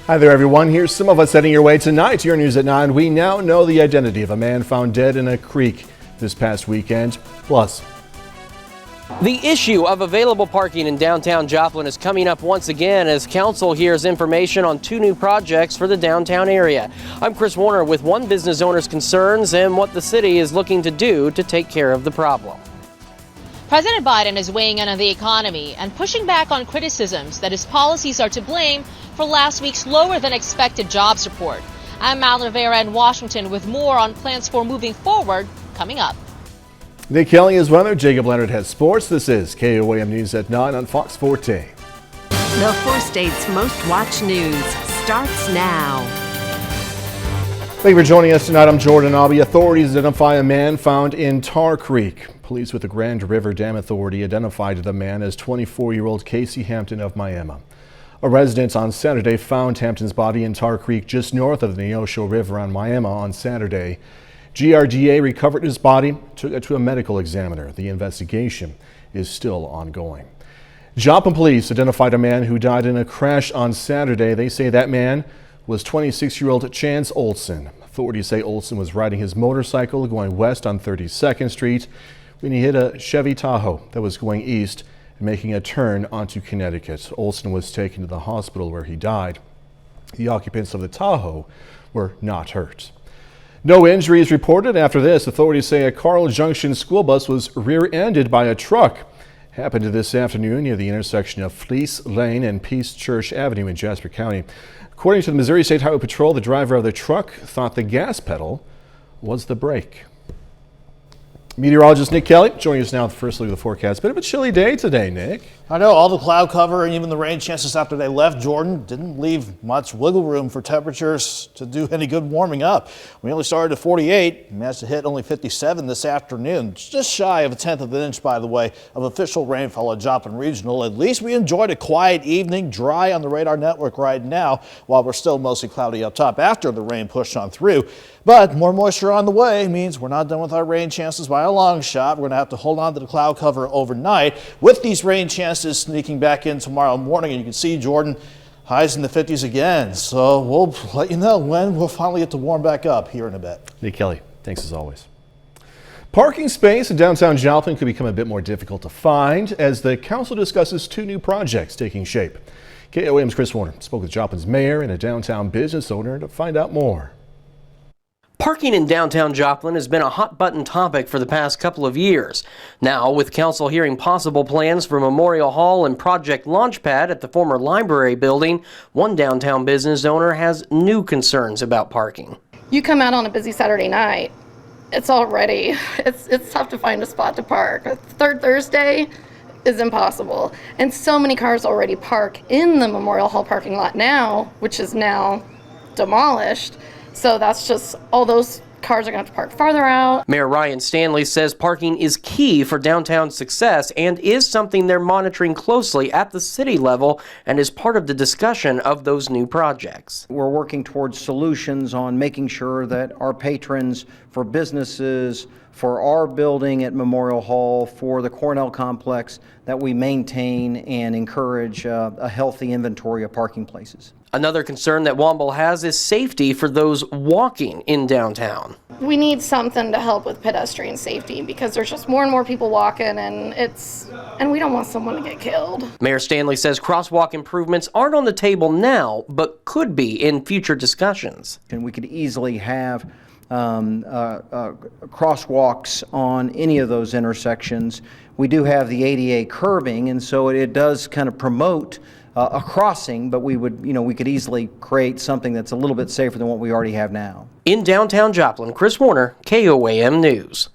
Hi there, everyone. Here's some of us heading your way tonight. Your news at 9. We now know the identity of a man found dead in a creek this past weekend. Plus, the issue of available parking in downtown Joplin is coming up once again as council hears information on 2 new projects for the downtown area. I'm Chris Warner with one business owner's concerns and what the city is looking to do to take care of the problem. President Biden is weighing in on the economy and pushing back on criticisms that his policies are to blame for last week's lower than expected jobs report. I'm Mal Rivera in Washington with more on plans for moving forward coming up. Nick Kelly is weather. Jacob Leonard has sports. This is KOAM News at 9 on Fox 14. The 4 states' most watched news starts now. Thank you for joining us tonight. I'm Jordan Abbey. Authorities identify a man found in Tar Creek. Police with the Grand River Dam Authority identified the man as 24-year-old Casey Hampton of Miami. A resident on Saturday found Hampton's body in Tar Creek just north of the Neosho River on Miami on Saturday. GRDA recovered his body, took it to a medical examiner. The investigation is still ongoing. Joplin police identified a man who died in a crash on Saturday. They say that man was 26-year-old Chance Olson. Authorities say Olson was riding his motorcycle going west on 32nd Street when he hit a Chevy Tahoe that was going east and making a turn onto Connecticut. Olson was taken to the hospital where he died. The occupants of the Tahoe were not hurt. No injuries reported after this. Authorities say a Carl Junction school bus was rear-ended by a truck. Happened this afternoon near the intersection of Fleece Lane and Peace Church Avenue in Jasper County. According to the Missouri State Highway Patrol, the driver of the truck thought the gas pedal was the brake. Meteorologist Nick Kelly joining us now with the first look at the forecast. Bit of a chilly day today, Nick. I know, all the cloud cover and even the rain chances after they left Jordan didn't leave much wiggle room for temperatures to do any good warming up. We only started at 48, managed to hit only 57 this afternoon. Just shy of 1/10 of an inch, by the way, of official rainfall at Joplin Regional. At least we enjoyed a quiet evening, dry on the radar network right now, while we're still mostly cloudy up top after the rain pushed on through. But more moisture on the way means we're not done with our rain chances by a long shot. We're going to have to hold on to the cloud cover overnight with these rain chances sneaking back in tomorrow morning. And you can see, Jordan, highs in the 50s again. So we'll let you know when we'll finally get to warm back up here in a bit. Nick Kelly, thanks as always. Parking space in downtown Joplin could become a bit more difficult to find as the council discusses 2 new projects taking shape. KOAM's Chris Warner spoke with Joplin's mayor and a downtown business owner to find out more. Parking in downtown Joplin has been a hot-button topic for the past couple of years. Now, with council hearing possible plans for Memorial Hall and Project Launchpad at the former library building, one downtown business owner has new concerns about parking. You come out on a busy Saturday night, it's tough to find a spot to park. A third Thursday is impossible. And so many cars already park in the Memorial Hall parking lot now, which is now demolished. So that's just, all those cars are going to have to park farther out. Mayor Ryan Stanley says parking is key for downtown success and is something they're monitoring closely at the city level and is part of the discussion of those new projects. We're working towards solutions on making sure that our patrons, for businesses, for our building at Memorial Hall, for the Cornell complex, that we maintain and encourage a healthy inventory of parking places. Another concern that Womble has is safety for those walking in downtown. We need something to help with pedestrian safety because there's just more and more people walking and we don't want someone to get killed. Mayor Stanley says crosswalk improvements aren't on the table now, but could be in future discussions. And we could easily have crosswalks on any of those intersections. We do have the ADA curbing, and so it does kind of promote a crossing, but we could easily create something that's a little bit safer than what we already have now. In downtown Joplin, Chris Warner, KOAM News.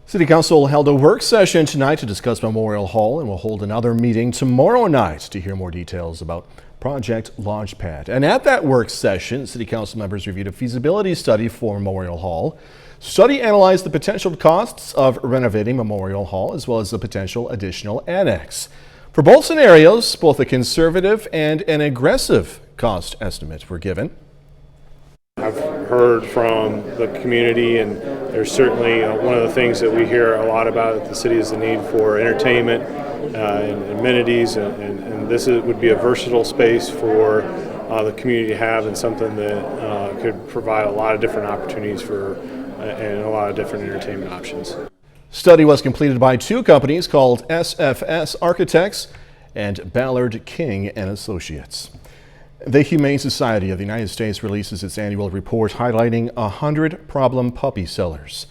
City Council held a work session tonight to discuss Memorial Hall and will hold another meeting tomorrow night to hear more details about Project Launchpad. And at that work session, City Council members reviewed a feasibility study for Memorial Hall. Study analyzed the potential costs of renovating Memorial Hall as well as the potential additional annex. For both scenarios, both a conservative and an aggressive cost estimate were given. I've heard from the community, and there's certainly one of the things that we hear a lot about at the city is the need for entertainment and amenities, and this would be a versatile space for the community to have, and something that could provide a lot of different opportunities for and a lot of different entertainment options. Study was completed by two companies called SFS Architects and Ballard King and Associates. The Humane Society of the United States releases its annual report highlighting 100 problem puppy sellers.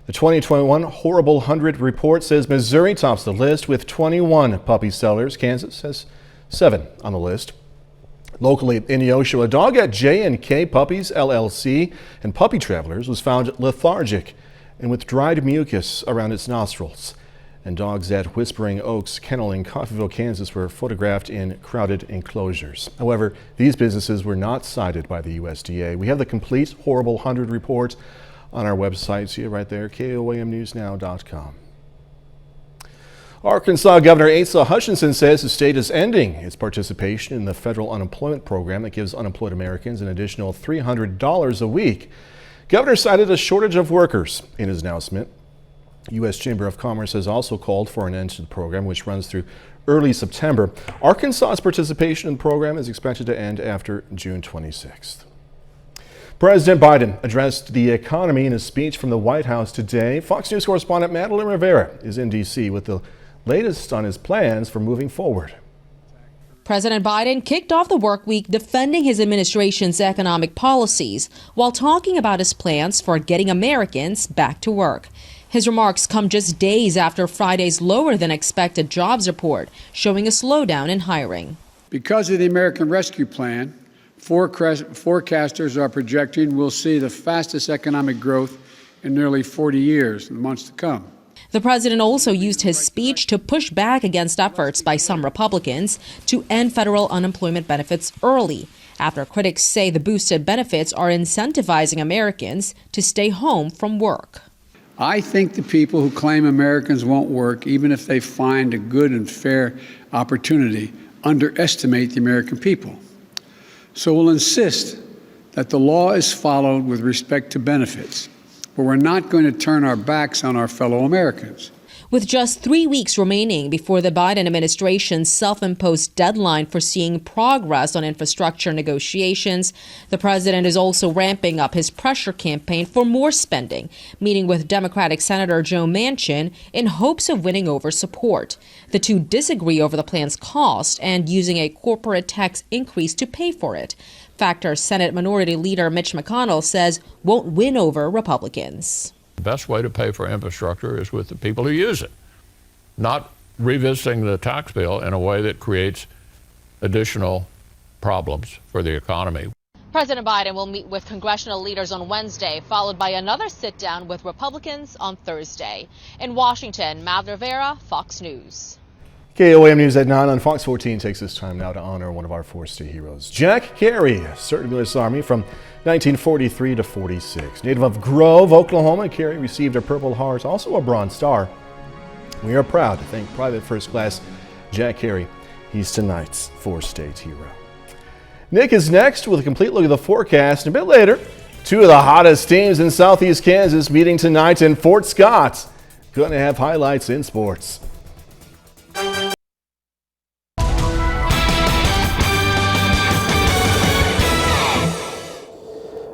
The 2021 Horrible 100 report says Missouri tops the list with 21 puppy sellers. Kansas has 7 on the list. Locally in Neosho, a dog at J&K Puppies LLC and Puppy Travelers was found lethargic and with dried mucus around its nostrils. And dogs at Whispering Oaks Kennel in Coffeyville, Kansas were photographed in crowded enclosures. However, these businesses were not cited by the USDA. We have the complete Horrible 100 report on our website. See it right there, KOAMnewsnow.com. Arkansas Governor Asa Hutchinson says the state is ending its participation in the federal unemployment program that gives unemployed Americans an additional $300 a week. Governor cited a shortage of workers in his announcement. U.S. Chamber of Commerce has also called for an end to the program, which runs through early September. Arkansas's participation in the program is expected to end after June 26th. President Biden addressed the economy in a speech from the White House today. Fox News correspondent Madeline Rivera is in D.C. with the latest on his plans for moving forward. President Biden kicked off the work week defending his administration's economic policies while talking about his plans for getting Americans back to work. His remarks come just days after Friday's lower than expected jobs report, showing a slowdown in hiring. Because of the American Rescue Plan, forecasters are projecting we'll see the fastest economic growth in nearly 40 years in the months to come. The president also used his speech to push back against efforts by some Republicans to end federal unemployment benefits early, after critics say the boosted benefits are incentivizing Americans to stay home from work. I think the people who claim Americans won't work, even if they find a good and fair opportunity, underestimate the American people. So we'll insist that the law is followed with respect to benefits, but we're not going to turn our backs on our fellow Americans. With just 3 weeks remaining before the Biden administration's self-imposed deadline for seeing progress on infrastructure negotiations, the president is also ramping up his pressure campaign for more spending, meeting with Democratic Senator Joe Manchin in hopes of winning over support. The two disagree over the plan's cost and using a corporate tax increase to pay for it. Factor Senate Minority Leader Mitch McConnell says won't win over Republicans. The best way to pay for infrastructure is with the people who use it, not revisiting the tax bill in a way that creates additional problems for the economy. President Biden will meet with congressional leaders on Wednesday, followed by another sit-down with Republicans on Thursday. In Washington, Madeline Rivera, Fox News. KOAM News at 9 on Fox 14 takes this time now to honor one of our four state heroes, Jack Carey, served in the U.S. Army from 1943 to 46. Native of Grove, Oklahoma, Carey received a Purple Heart, also a Bronze Star. We are proud to thank Private First Class Jack Carey. He's tonight's four-state hero. Nick is next with a complete look at the forecast. And a bit later, two of the hottest teams in Southeast Kansas meeting tonight in Fort Scott. Going to have highlights in sports.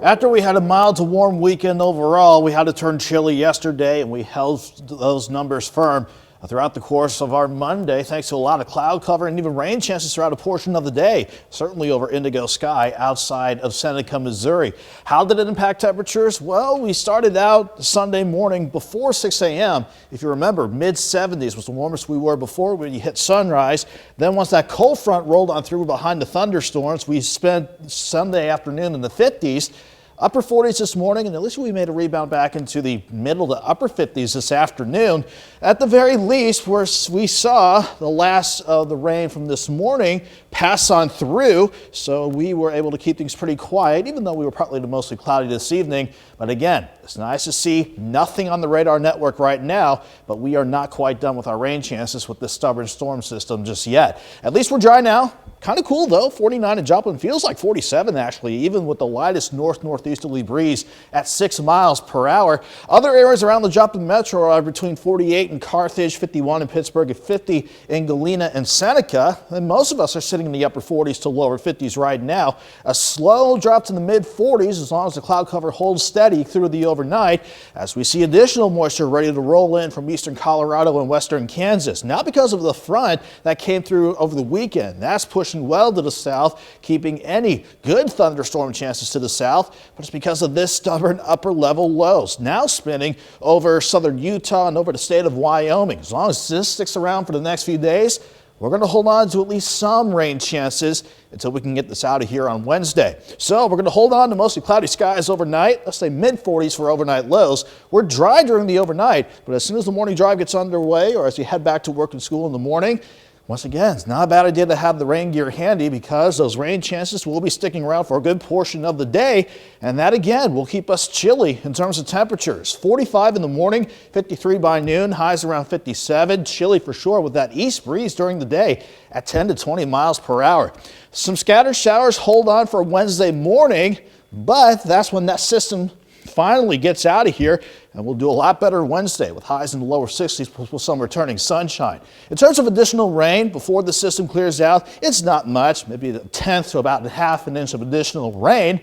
After we had a mild to warm weekend overall, we had to turn chilly yesterday, and we held those numbers firm throughout the course of our Monday, thanks to a lot of cloud cover and even rain chances throughout a portion of the day, certainly over indigo sky outside of Seneca, Missouri. How did it impact temperatures? Well, we started out Sunday morning before 6 a.m. If you remember, mid-70s was the warmest we were before when you hit sunrise. Then once that cold front rolled on through behind the thunderstorms, we spent Sunday afternoon in the 50s. Upper 40s this morning, and at least we made a rebound back into the middle to upper 50s this afternoon. At the very least, where we saw the last of the rain from this morning pass on through, so we were able to keep things pretty quiet, even though we were partly to mostly cloudy this evening. But again, it's nice to see nothing on the radar network right now, but we are not quite done with our rain chances with this stubborn storm system just yet. At least we're dry now. Kind of cool though, 49 in Joplin, feels like 47 actually, even with the lightest north-northeasterly breeze at 6 miles per hour. Other areas around the Joplin metro are between 48 in Carthage, 51 in Pittsburgh, and 50 in Galena and Seneca. And most of us are sitting in the upper 40s to lower 50s right now. A slow drop to the mid 40s as long as the cloud cover holds steady through the overnight, as we see additional moisture ready to roll in from eastern Colorado and western Kansas. Not because of the front that came through over the weekend. That's pushing well to the south, keeping any good thunderstorm chances to the south, but it's because of this stubborn upper level lows now spinning over southern Utah and over the state of Wyoming. As long as this sticks around for the next few days, we're going to hold on to at least some rain chances until we can get this out of here on Wednesday. So we're going to hold on to mostly cloudy skies overnight. Let's say mid 40s for overnight lows. We're dry during the overnight, but as soon as the morning drive gets underway or as you head back to work and school in the morning, once again, it's not a bad idea to have the rain gear handy because those rain chances will be sticking around for a good portion of the day. And that again will keep us chilly in terms of temperatures. 45 in the morning, 53 by noon, highs around 57. Chilly for sure with that east breeze during the day at 10 to 20 miles per hour. Some scattered showers hold on for Wednesday morning, but that's when that system finally gets out of here, and we'll do a lot better Wednesday with highs in the lower 60s with some returning sunshine. In terms of additional rain before the system clears out, it's not much, maybe a tenth to about half an inch of additional rain.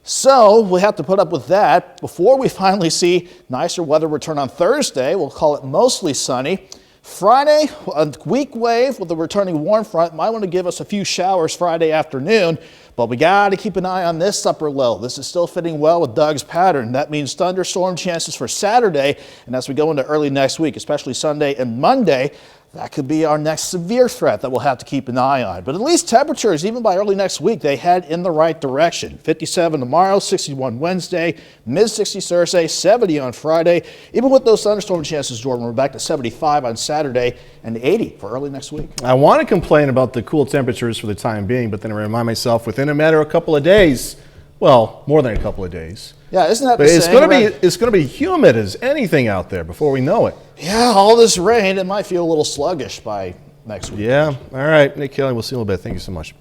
So we'll have to put up with that before we finally see nicer weather return on Thursday. We'll call it mostly sunny. Friday, a weak wave with a returning warm front might want to give us a few showers Friday afternoon, but we got to keep an eye on this upper low. This is still fitting well with Doug's pattern. That means thunderstorm chances for Saturday, and as we go into early next week, especially Sunday and Monday, that could be our next severe threat that we'll have to keep an eye on. But at least temperatures, even by early next week, they head in the right direction. 57 tomorrow, 61 Wednesday, mid-60s Thursday, 70 on Friday. Even with those thunderstorm chances, Jordan, we're back to 75 on Saturday and 80 for early next week. I want to complain about the cool temperatures for the time being, but then I remind myself within a matter of a couple of days, well, more than a couple of days. Yeah, isn't that but the it's same? It's going to be humid as anything out there before we know it. Yeah, all this rain, it might feel a little sluggish by next week. Yeah, all right, Nick Kelly, we'll see you in a little bit. Thank you so much.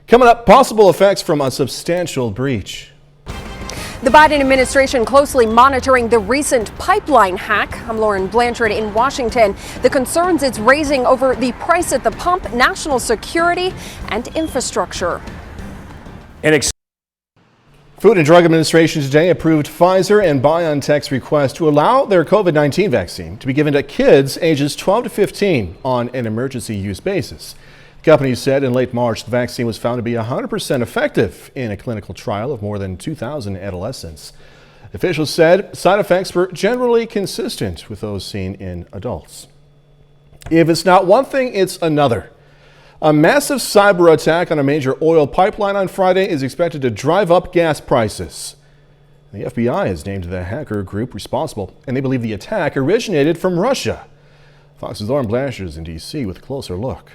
Coming up, possible effects from a substantial breach. The Biden administration closely monitoring the recent pipeline hack. I'm Lauren Blanchard in Washington. The concerns it's raising over the price at the pump, national security, and infrastructure. Food and Drug Administration today approved Pfizer and BioNTech's request to allow their COVID-19 vaccine to be given to kids ages 12 to 15 on an emergency use basis. The company said in late March the vaccine was found to be 100% effective in a clinical trial of more than 2,000 adolescents. Officials said side effects were generally consistent with those seen in adults. If it's not one thing, it's another. A massive cyber attack on a major oil pipeline on Friday is expected to drive up gas prices. The FBI has named the hacker group responsible, and they believe the attack originated from Russia. Fox's Lauren Blanchard is in D.C. with a closer look.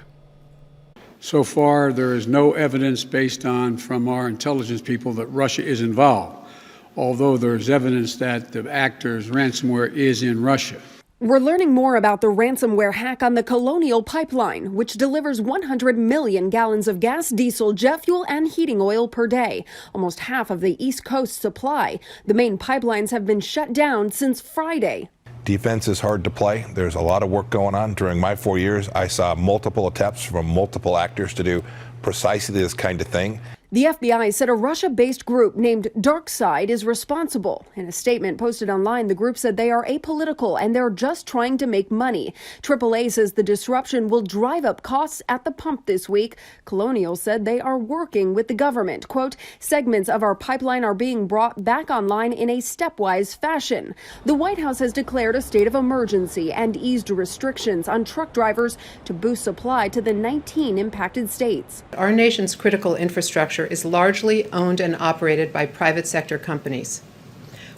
So far, there is no evidence based on from our intelligence people that Russia is involved, although there's evidence that the actor's ransomware is in Russia. We're learning more about the ransomware hack on the Colonial Pipeline, which delivers 100 million gallons of gas, diesel, jet fuel, and heating oil per day, almost half of the East Coast supply. The main pipelines have been shut down since Friday. Defense is hard to play. There's a lot of work going on. During my 4 years, I saw multiple attempts from multiple actors to do precisely this kind of thing. The FBI said a Russia-based group named DarkSide is responsible. In a statement posted online, the group said they are apolitical and they're just trying to make money. AAA says the disruption will drive up costs at the pump this week. Colonial said they are working with the government. Quote, segments of our pipeline are being brought back online in a stepwise fashion. The White House has declared a state of emergency and eased restrictions on truck drivers to boost supply to the 19 impacted states. Our nation's critical infrastructure is largely owned and operated by private sector companies.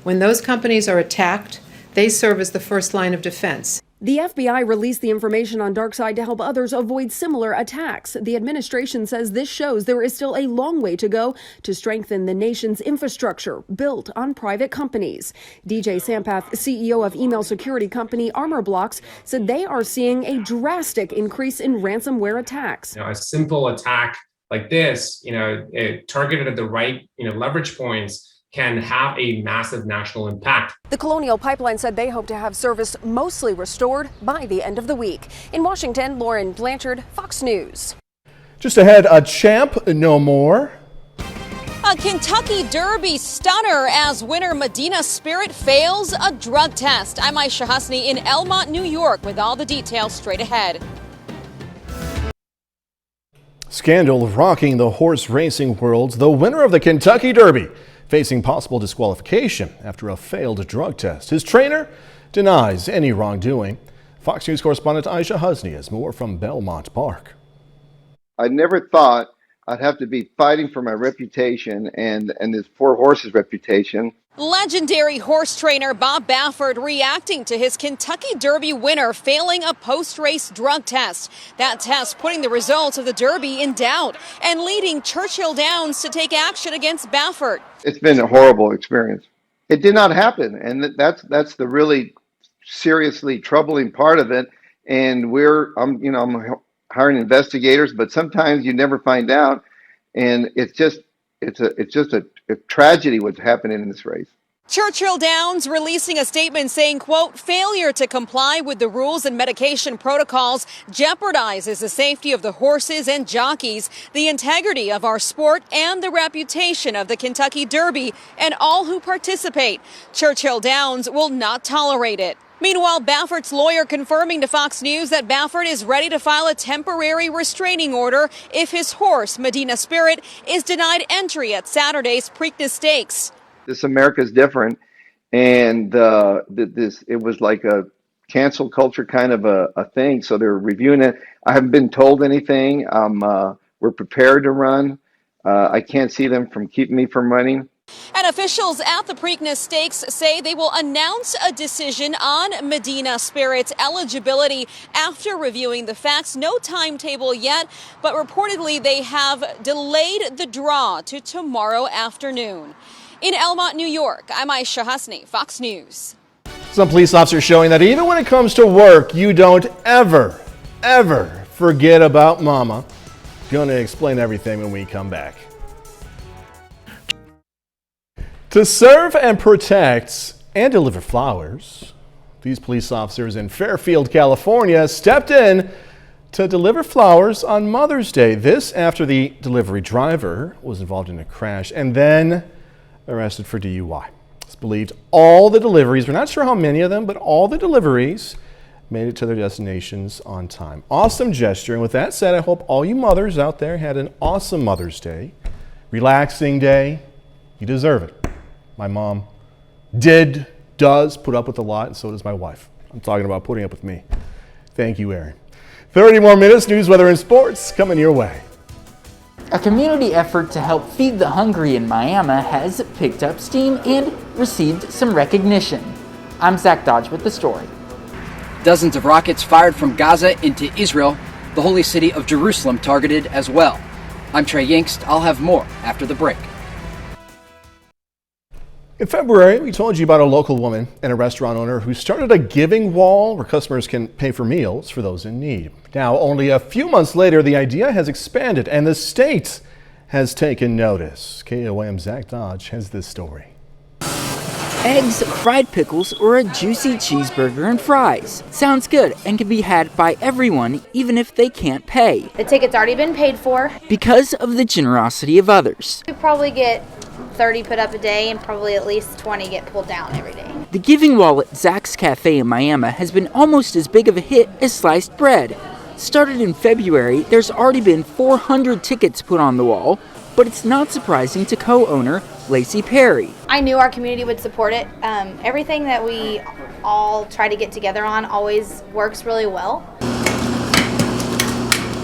When those companies are attacked, they serve as the first line of defense. The FBI released the information on DarkSide to help others avoid similar attacks. The administration says this shows there is still a long way to go to strengthen the nation's infrastructure built on private companies. DJ Sampath, CEO of email security company Armor Blocks, said they are seeing a drastic increase in ransomware attacks. A simple attack like this, targeted at the right, leverage points, can have a massive national impact. The Colonial Pipeline said they hope to have service mostly restored by the end of the week. In Washington, Lauren Blanchard, Fox News. Just ahead, a champ no more. A Kentucky Derby stunner as winner Medina Spirit fails a drug test. I'm Aisha Husney in Elmont, New York with all the details straight ahead. Scandal rocking the horse racing world. The winner of the Kentucky Derby facing possible disqualification after a failed drug test. His trainer denies any wrongdoing. Fox News correspondent Aisha Husney has more from Belmont Park. I never thought I'd have to be fighting for my reputation and this poor horse's reputation. Legendary horse trainer Bob Baffert reacting to his Kentucky Derby winner failing a post-race drug test. That test putting the results of the Derby in doubt and leading Churchill Downs to take action against Baffert. It's been a horrible experience. It did not happen, and that's the really seriously troubling part of it. And I'm hiring investigators, but sometimes you never find out, and it's just a tragedy what's happening in this race. Churchill Downs releasing a statement saying, quote, failure to comply with the rules and medication protocols jeopardizes the safety of the horses and jockeys, the integrity of our sport, and the reputation of the Kentucky Derby and all who participate. Churchill Downs will not tolerate it. Meanwhile, Baffert's lawyer confirming to Fox News that Baffert is ready to file a temporary restraining order if his horse, Medina Spirit, is denied entry at Saturday's Preakness Stakes. This America's different, and it was like a cancel culture kind of a thing. So they're reviewing it. I haven't been told anything. We're prepared to run. I can't see them from keeping me from running. And officials at the Preakness Stakes say they will announce a decision on Medina Spirit's eligibility after reviewing the facts. No timetable yet, but reportedly they have delayed the draw to tomorrow afternoon. In Elmont, New York, I'm Aisha Husney, Fox News. Some police officers showing that even when it comes to work, you don't ever forget about mama. Gonna explain everything when we come back. To serve and protect and deliver flowers, these police officers in Fairfield, California stepped in to deliver flowers on Mother's Day. This after the delivery driver was involved in a crash and then arrested for DUI. It's believed all the deliveries, we're not sure how many of them, but all the deliveries made it to their destinations on time. Awesome gesture. And with that said, I hope all you mothers out there had an awesome Mother's Day. Relaxing day. You deserve it. My mom does put up with a lot, and so does my wife. I'm talking about putting up with me. Thank you, Aaron. 30 more minutes, news, weather, and sports coming your way. A community effort to help feed the hungry in Miami has picked up steam and received some recognition. I'm Zach Dodge with the story. Dozens of rockets fired from Gaza into Israel, the holy city of Jerusalem targeted as well. I'm Trey Yingst. I'll have more after the break. In February, we told you about a local woman and a restaurant owner who started a giving wall where customers can pay for meals for those in need. Now, only a few months later, the idea has expanded and the state has taken notice. KOAM Zach Dodge has this story. Eggs, fried pickles, or a juicy cheeseburger and fries. Sounds good and can be had by everyone, even if they can't pay. The ticket's already been paid for. Because of the generosity of others. We probably get 30 put up a day and probably at least 20 get pulled down every day. The giving wall at Zach's Cafe in Miami has been almost as big of a hit as sliced bread. Started in February, there's already been 400 tickets put on the wall, but it's not surprising to co-owner Lacey Perry. I knew our community would support it. Everything that we all try to get together on always works really well.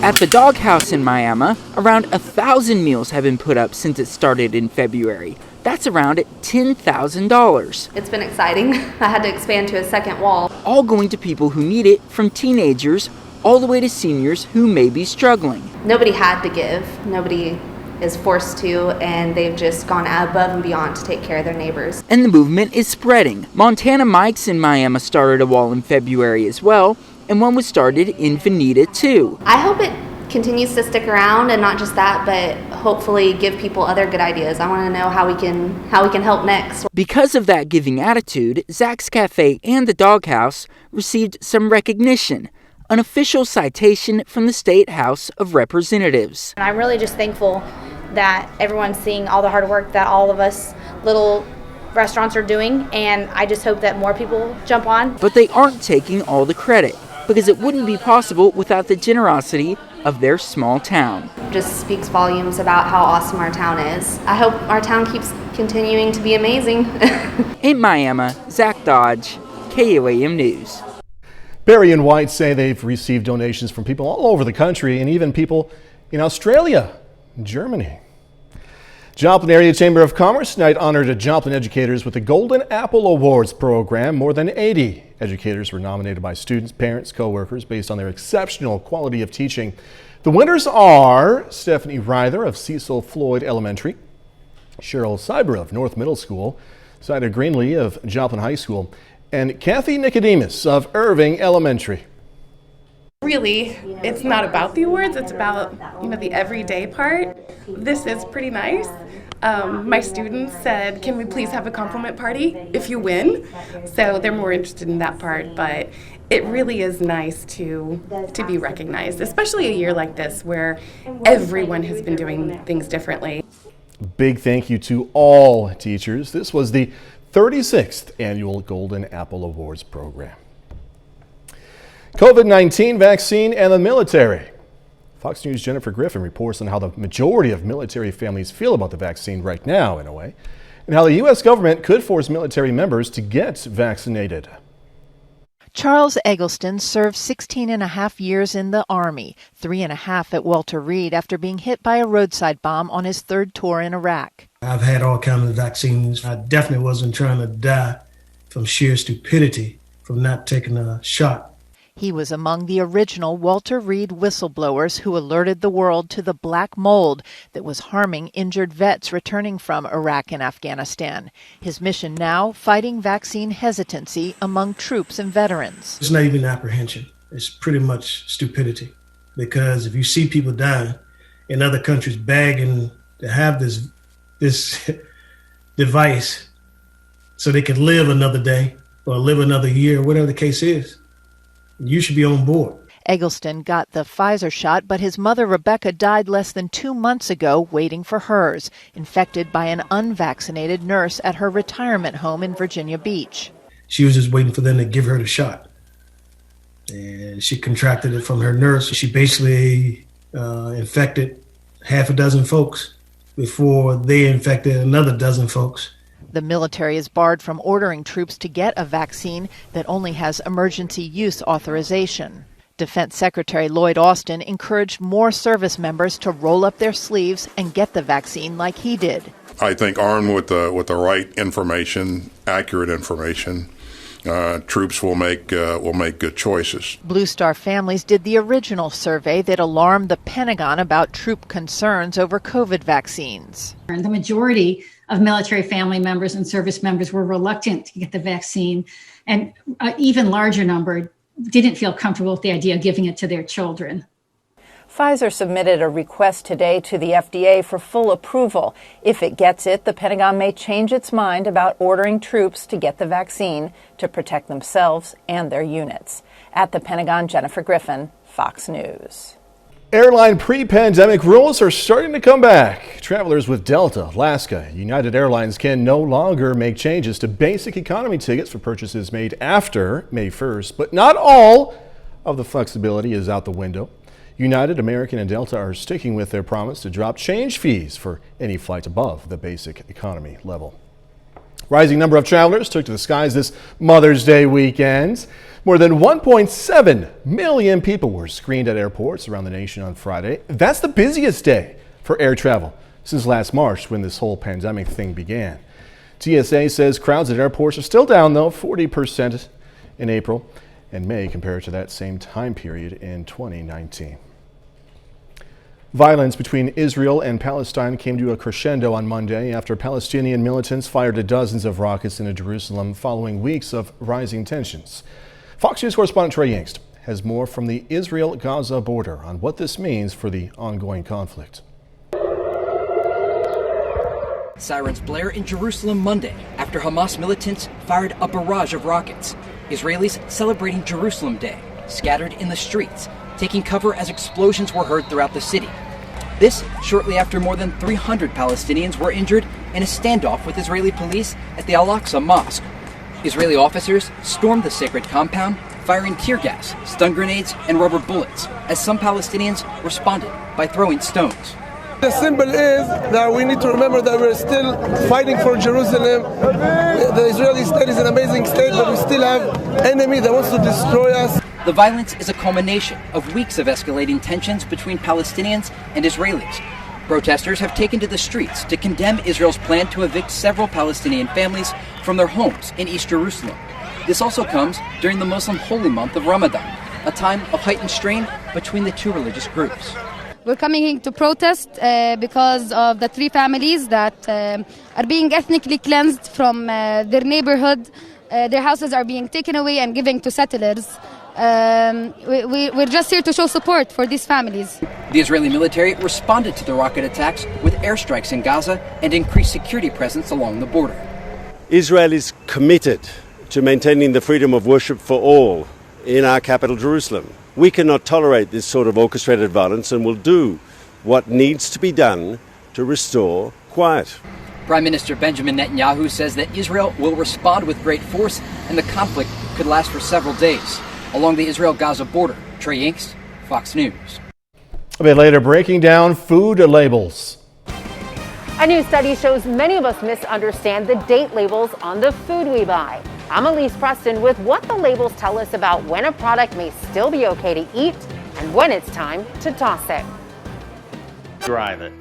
At the doghouse in Miami, around 1,000 meals have been put up since it started in February. That's around $10,000. It's been exciting. I had to expand to a second wall. All going to people who need it, from teenagers all the way to seniors who may be struggling. Nobody had to give. Nobody is forced to, and they've just gone above and beyond to take care of their neighbors. And the movement is spreading. Montana Mike's in Miami started a wall in February as well, and one was started in Veneta too. I hope it continues to stick around, and not just that, but hopefully give people other good ideas. I want to know how we can help next. Because of that giving attitude, Zach's Cafe and the Doghouse received some recognition. An official citation from the State House of Representatives. And I'm really just thankful that everyone's seeing all the hard work that all of us little restaurants are doing, and I just hope that more people jump on. But they aren't taking all the credit, because it wouldn't be possible without the generosity of their small town. Just speaks volumes about how awesome our town is. I hope our town keeps continuing to be amazing. In Miami, Zach Dodge, KOAM News. Barry and White say they've received donations from people all over the country and even people in Australia and Germany. Joplin Area Chamber of Commerce tonight honored Joplin educators with the Golden Apple Awards program. More than 80 educators were nominated by students, parents, co-workers based on their exceptional quality of teaching. The winners are Stephanie Ryther of Cecil Floyd Elementary, Cheryl Cyber of North Middle School, Sida Greenlee of Joplin High School, and Kathy Nicodemus of Irving Elementary. Really, it's not about the awards, it's about, the everyday part. This is pretty nice. My students said, can we please have a compliment party if you win? So they're more interested in that part, but it really is nice to be recognized, especially a year like this where everyone has been doing things differently. Big thank you to all teachers. This was the 36th annual Golden Apple Awards program. COVID-19 vaccine and the military. Fox News' Jennifer Griffin reports on how the majority of military families feel about the vaccine right now, in a way, and how the U.S. government could force military members to get vaccinated. Charles Eggleston served 16 and a half years in the Army, 3.5 at Walter Reed after being hit by a roadside bomb on his third tour in Iraq. I've had all kinds of vaccines. I definitely wasn't trying to die from sheer stupidity from not taking a shot. He was among the original Walter Reed whistleblowers who alerted the world to the black mold that was harming injured vets returning from Iraq and Afghanistan. His mission now, fighting vaccine hesitancy among troops and veterans. It's not even apprehension. It's pretty much stupidity. Because if you see people dying in other countries begging to have this device so they can live another day or live another year, whatever the case is, you should be on board. Eggleston got the Pfizer shot, but his mother, Rebecca, died less than 2 months ago waiting for hers, infected by an unvaccinated nurse at her retirement home in Virginia Beach. She was just waiting for them to give her the shot. And she contracted it from her nurse. She basically infected half a dozen folks before they infected another dozen folks. The military is barred from ordering troops to get a vaccine that only has emergency use authorization. Defense Secretary Lloyd Austin encouraged more service members to roll up their sleeves and get the vaccine like he did. I think armed with the right information, accurate information, troops will make good choices. Blue Star families did the original survey that alarmed the Pentagon about troop concerns over COVID vaccines. And the majority of military family members and service members were reluctant to get the vaccine, and an even larger number didn't feel comfortable with the idea of giving it to their children. Pfizer submitted a request today to the FDA for full approval. If it gets it, the Pentagon may change its mind about ordering troops to get the vaccine to protect themselves and their units. At the Pentagon, Jennifer Griffin, Fox News. Airline pre-pandemic rules are starting to come back. Travelers with Delta, Alaska, United Airlines can no longer make changes to basic economy tickets for purchases made after May 1st, but not all of the flexibility is out the window. United, American, and Delta are sticking with their promise to drop change fees for any flight above the basic economy level. Rising number of travelers took to the skies this Mother's Day weekend. More than 1.7 million people were screened at airports around the nation on Friday. That's the busiest day for air travel since last March, when this whole pandemic thing began. TSA says crowds at airports are still down, though, 40% in April and May compared to that same time period in 2019. Violence between Israel and Palestine came to a crescendo on Monday after Palestinian militants fired dozens of rockets into Jerusalem following weeks of rising tensions. Fox News correspondent Trey Yingst has more from the Israel-Gaza border on what this means for the ongoing conflict. Sirens blare in Jerusalem Monday after Hamas militants fired a barrage of rockets. Israelis celebrating Jerusalem Day, scattered in the streets, taking cover as explosions were heard throughout the city. This shortly after more than 300 Palestinians were injured in a standoff with Israeli police at the Al-Aqsa Mosque. Israeli officers stormed the sacred compound, firing tear gas, stun grenades, and rubber bullets, as some Palestinians responded by throwing stones. The symbol is that we need to remember that we're still fighting for Jerusalem. The Israeli state is an amazing state, but we still have enemy that wants to destroy us. The violence is a culmination of weeks of escalating tensions between Palestinians and Israelis. Protesters have taken to the streets to condemn Israel's plan to evict several Palestinian families from their homes in East Jerusalem. This also comes during the Muslim holy month of Ramadan, a time of heightened strain between the two religious groups. We're coming here to protest because of the three families that are being ethnically cleansed from their neighborhood. Their houses are being taken away and given to settlers. We're just here to show support for these families. The Israeli military responded to the rocket attacks with airstrikes in Gaza and increased security presence along the border. Israel is committed to maintaining the freedom of worship for all in our capital, Jerusalem. We cannot tolerate this sort of orchestrated violence and will do what needs to be done to restore quiet. Prime Minister Benjamin Netanyahu says that Israel will respond with great force and the conflict could last for several days. Along the Israel-Gaza border, Trey Yingst, Fox News. A bit later, breaking down food labels. A new study shows many of us misunderstand the date labels on the food we buy. I'm Elise Preston with what the labels tell us about when a product may still be okay to eat and when it's time to toss it. Drive it.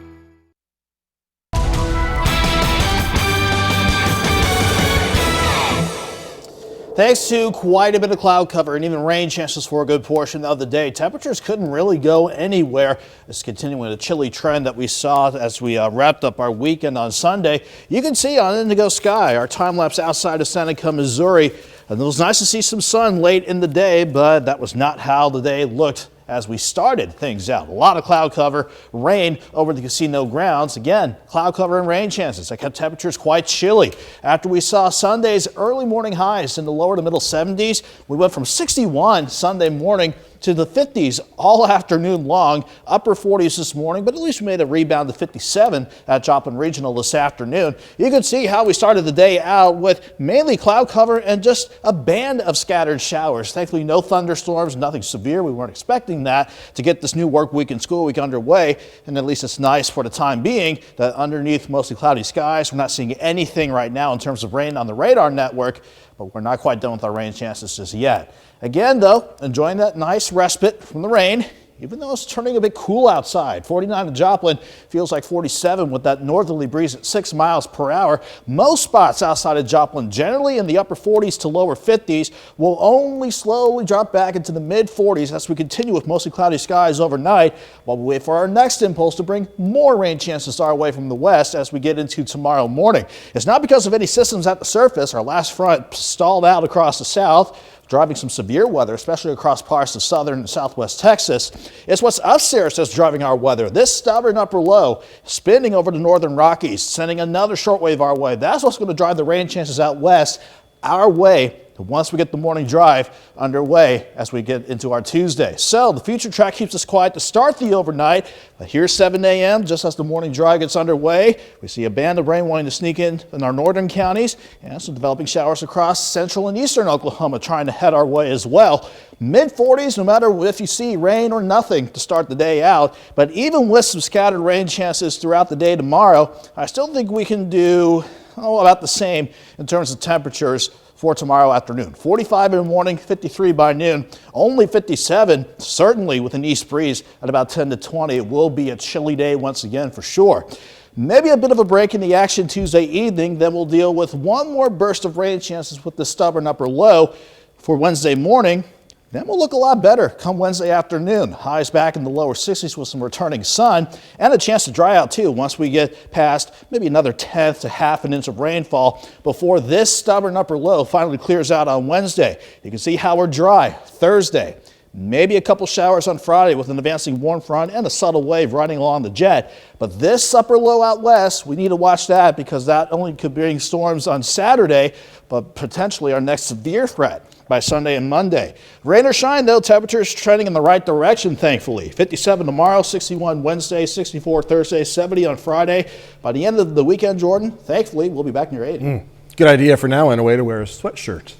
Thanks to quite a bit of cloud cover and even rain chances for a good portion of the day, temperatures couldn't really go anywhere. It's continuing a chilly trend that we saw as we wrapped up our weekend on Sunday. You can see on Indigo Sky our time lapse outside of Seneca, Missouri. And it was nice to see some sun late in the day, but that was not how the day looked as we started things out. A lot of cloud cover, rain over the casino grounds. Again, cloud cover and rain chances. That kept temperatures quite chilly. After we saw Sunday's early morning highs in the lower to middle 70s, we went from 61 Sunday morning to the 50s all afternoon long, upper 40s this morning, but at least we made a rebound to 57 at Joplin Regional this afternoon. You can see how we started the day out with mainly cloud cover and just a band of scattered showers. Thankfully, no thunderstorms, nothing severe. We weren't expecting that to get this new work week and school week underway, and at least it's nice for the time being that underneath mostly cloudy skies, we're not seeing anything right now in terms of rain on the radar network, but we're not quite done with our rain chances just yet. Again, though, enjoying that nice respite from the rain, even though it's turning a bit cool outside. 49 in Joplin feels like 47 with that northerly breeze at 6 miles per hour. Most spots outside of Joplin, generally in the upper 40s to lower 50s, will only slowly drop back into the mid 40s as we continue with mostly cloudy skies overnight, while we wait for our next impulse to bring more rain chances our way from the west as we get into tomorrow morning. It's not because of any systems at the surface. Our last front stalled out across the south, driving some severe weather, especially across parts of southern and southwest Texas. It's what's upstairs that's driving our weather. This stubborn upper low spinning over the northern Rockies, sending another shortwave our way. That's what's going to drive the rain chances out west our way once we get the morning drive underway as we get into our Tuesday. So the future track keeps us quiet to start the overnight, but here's 7 a.m. just as the morning drive gets underway. We see a band of rain wanting to sneak in our northern counties and some developing showers across central and eastern Oklahoma trying to head our way as well. Mid 40s, no matter if you see rain or nothing to start the day out, but even with some scattered rain chances throughout the day tomorrow, I still think we can do about the same in terms of temperatures for tomorrow afternoon. 45 in the morning, 53 by noon, only 57, certainly with an east breeze at about 10 to 20. It will be a chilly day once again for sure. Maybe a bit of a break in the action Tuesday evening, then we'll deal with one more burst of rain chances with the stubborn upper low for Wednesday morning. Then we'll look a lot better come Wednesday afternoon. Highs back in the lower 60s with some returning sun and a chance to dry out too once we get past maybe another 1/10 to half an inch of rainfall before this stubborn upper low finally clears out on Wednesday. You can see how we're dry Thursday. Maybe a couple showers on Friday with an advancing warm front and a subtle wave riding along the jet. But this upper low out west, we need to watch that because that only could bring storms on Saturday, but potentially our next severe threat by Sunday and Monday. Rain or shine, though, temperatures trending in the right direction, thankfully. 57 tomorrow, 61 Wednesday, 64 Thursday, 70 on Friday. By the end of the weekend, Jordan, thankfully, we'll be back near 80. Good idea for now and a way to wear a sweatshirt.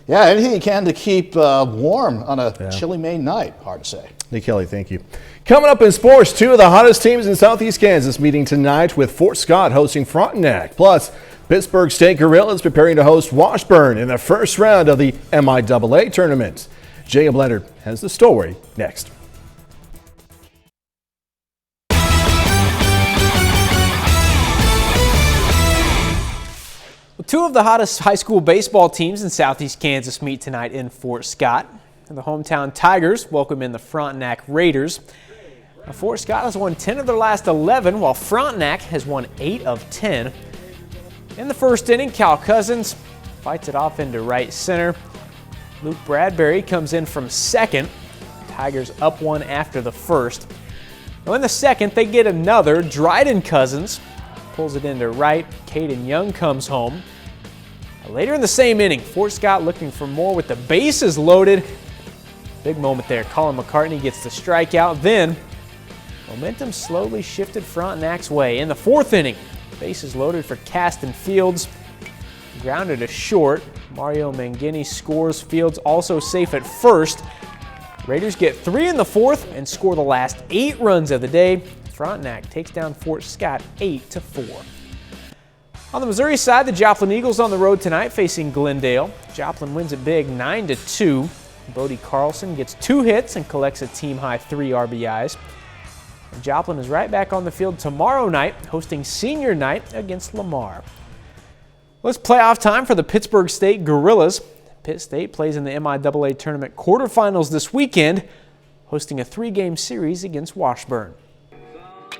Yeah, anything you can to keep warm on a chilly May night, hard to say. Nick Kelly, thank you. Coming up in sports, two of the hottest teams in Southeast Kansas meeting tonight with Fort Scott hosting Frontenac. Plus, Pittsburg State Gorillas preparing to host Washburn in the first round of the MIAA tournament. Jacob Leonard has the story next. Two of the hottest high school baseball teams in Southeast Kansas meet tonight in Fort Scott. The hometown Tigers welcome in the Frontenac Raiders. Fort Scott has won 10 of their last 11, while Frontenac has won 8 of 10. In the first inning, Cal Cousins fights it off into right center. Luke Bradbury comes in from second. Tigers up 1 after the first. Now in the second, they get another. Dryden Cousins pulls it into right. Caden Young comes home. Later in the same inning, Fort Scott looking for more with the bases loaded. Big moment there. Colin McCartney gets the strikeout. Then momentum slowly shifted Frontenac's way. In the fourth inning, bases loaded for Caston Fields. Grounded to short. Mario Mangini scores. Fields also safe at first. Raiders get 3 in the fourth and score the last 8 runs of the day. Frontenac takes down Fort Scott 8-4. On the Missouri side, the Joplin Eagles on the road tonight facing Glendale. Joplin wins it big 9-2. Bodie Carlson gets 2 hits and collects a team-high 3 RBIs. And Joplin is right back on the field tomorrow night, hosting senior night against Lamar. Well, it's playoff time for the Pittsburg State Gorillas. Pitt State plays in the MIAA tournament quarterfinals this weekend, hosting a 3-game series against Washburn.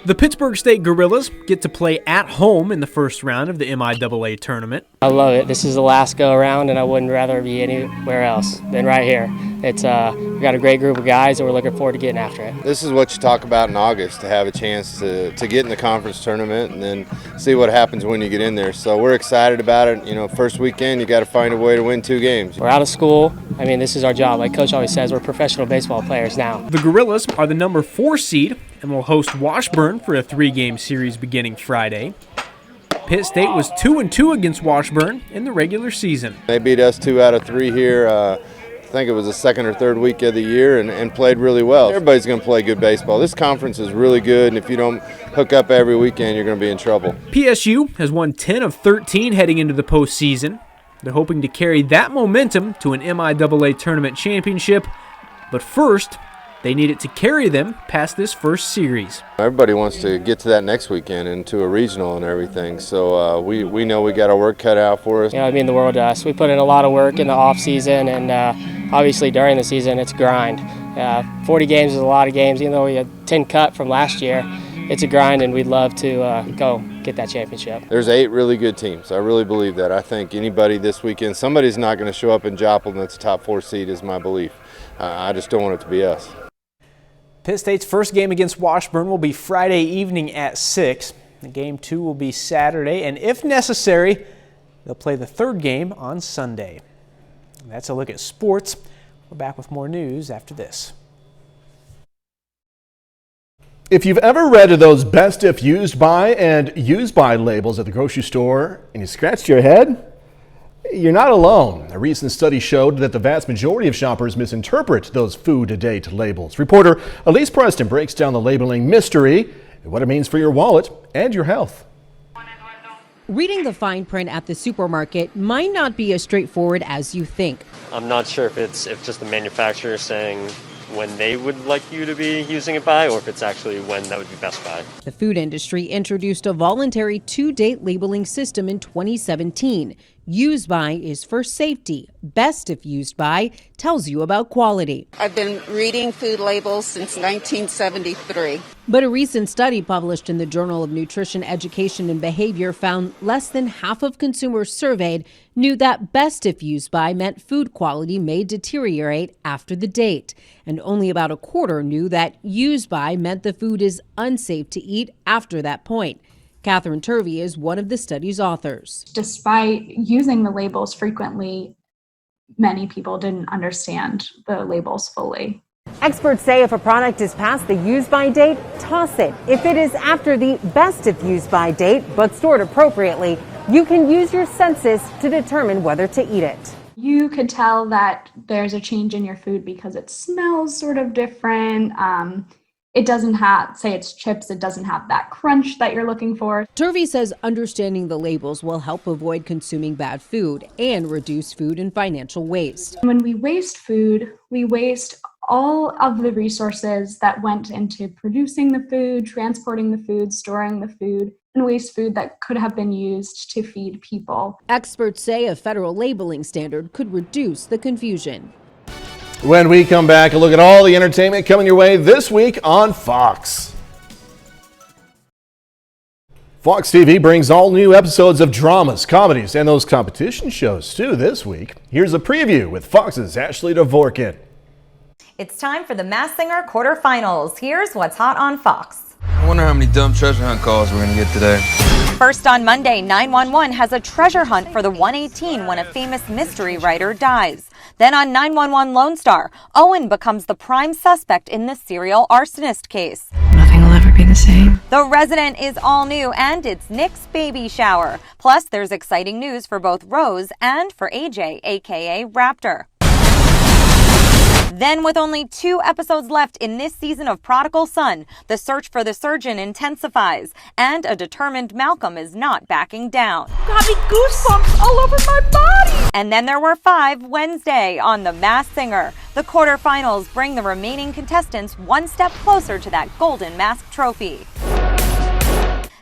The Pittsburg State Gorillas get to play at home in the first round of the MIAA tournament. I love it. This is the last go around, and I wouldn't rather be anywhere else than right here. It's we got a great group of guys, and we're looking forward to getting after it. This is what you talk about in August, to have a chance to get in the conference tournament and then see what happens when you get in there. So we're excited about it. You know, first weekend, you got to find a way to win 2 games. We're out of school. I mean, this is our job. Like Coach always says, we're professional baseball players now. The Gorillas are the number 4 seed and will host Washburn for a 3-game series beginning Friday. Pitt State was 2-2 against Washburn in the regular season. They beat us 2 out of 3 here. I think it was the second or third week of the year and played really well. Everybody's going to play good baseball. This conference is really good, and if you don't hook up every weekend, you're going to be in trouble. PSU has won 10 of 13 heading into the postseason. They're hoping to carry that momentum to an MIAA tournament championship, but first, they need it to carry them past this first series. Everybody wants to get to that next weekend and to a regional and everything, so we know we got our work cut out for us. You know, it means the world to us. We put in a lot of work in the off season, and obviously during the season it's grind. 40 games is a lot of games, even though we had 10 cut from last year. It's a grind, and we'd love to go get that championship. There's 8 really good teams. I really believe that. I think anybody this weekend, somebody's not going to show up in Joplin that's a top 4 seed is my belief. I just don't want it to be us. Pitt State's first game against Washburn will be Friday evening at 6. The game 2 will be Saturday, and if necessary, they'll play the 3rd game on Sunday. That's a look at sports. We're back with more news after this. If you've ever read those best if used by and used by labels at the grocery store and you scratched your head, you're not alone. A recent study showed that the vast majority of shoppers misinterpret those food-to-date labels. Reporter Elise Preston breaks down the labeling mystery and what it means for your wallet and your health. reading the fine print at the supermarket might not be as straightforward as you think. I'm not sure if just the manufacturer saying when they would like you to be using it by, or if it's actually when that would be best by. The food industry introduced a voluntary 2-date labeling system in 2017. Used by is for safety. Best if used by tells you about quality. I've been reading food labels since 1973. But a recent study published in the Journal of Nutrition, Education and Behavior found less than half of consumers surveyed knew that best if used by meant food quality may deteriorate after the date. And only about a quarter knew that used by meant the food is unsafe to eat after that point. Catherine Turvey is one of the study's authors. Despite using the labels frequently, many people didn't understand the labels fully. Experts say if a product is past the use-by date, toss it. If it is after the best if use-by date, but stored appropriately, you can use your senses to determine whether to eat it. You could tell that there's a change in your food because it smells sort of different. It doesn't have, say it's chips, it doesn't have that crunch that you're looking for. Turvey says understanding the labels will help avoid consuming bad food and reduce food and financial waste. When we waste food, we waste all of the resources that went into producing the food, transporting the food, storing the food, and waste food that could have been used to feed people. Experts say a federal labeling standard could reduce the confusion. When we come back, a look at all the entertainment coming your way this week on Fox. Fox TV brings all new episodes of dramas, comedies, and those competition shows too this week. Here's a preview with Fox's Ashley Dvorkin. It's time for the Masked Singer quarterfinals. Here's what's hot on Fox. I wonder how many dumb treasure hunt calls we're going to get today. First on Monday, 911 has a treasure hunt for the 118 when a famous mystery writer dies. Then on 911 Lone Star, Owen becomes the prime suspect in the serial arsonist case. Nothing will ever be the same. The Resident is all new and it's Nick's baby shower. Plus, there's exciting news for both Rose and for AJ, aka Raptor. Then, with only 2 episodes left in this season of Prodigal Son, the search for the surgeon intensifies, and a determined Malcolm is not backing down. Got me goosebumps all over my body. And then there were 5 Wednesday on The Masked Singer. The quarterfinals bring the remaining contestants one step closer to that golden mask trophy.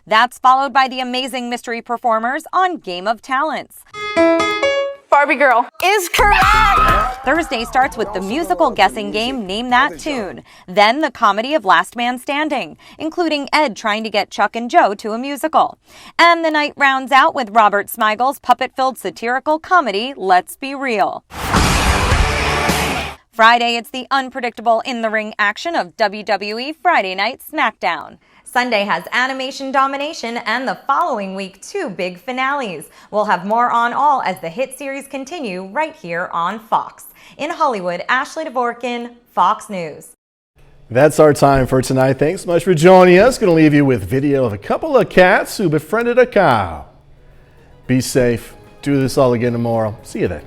That's followed by the amazing mystery performers on Game of Talents. Barbie girl Is correct! Thursday starts with the musical guessing game Name That Tune. Then the comedy of Last Man Standing, including Ed trying to get Chuck and Joe to a musical. And the night rounds out with Robert Smigel's puppet-filled satirical comedy Let's Be Real. Friday, it's the unpredictable in-the-ring action of WWE Friday Night SmackDown. Sunday has animation domination and the following week 2 big finales. We'll have more on all as the hit series continue right here on Fox. In Hollywood, Ashley Dvorkin, Fox News. That's our time for tonight. Thanks so much for joining us. Going to leave you with video of a couple of cats who befriended a cow. Be safe. Do this all again tomorrow. See you then.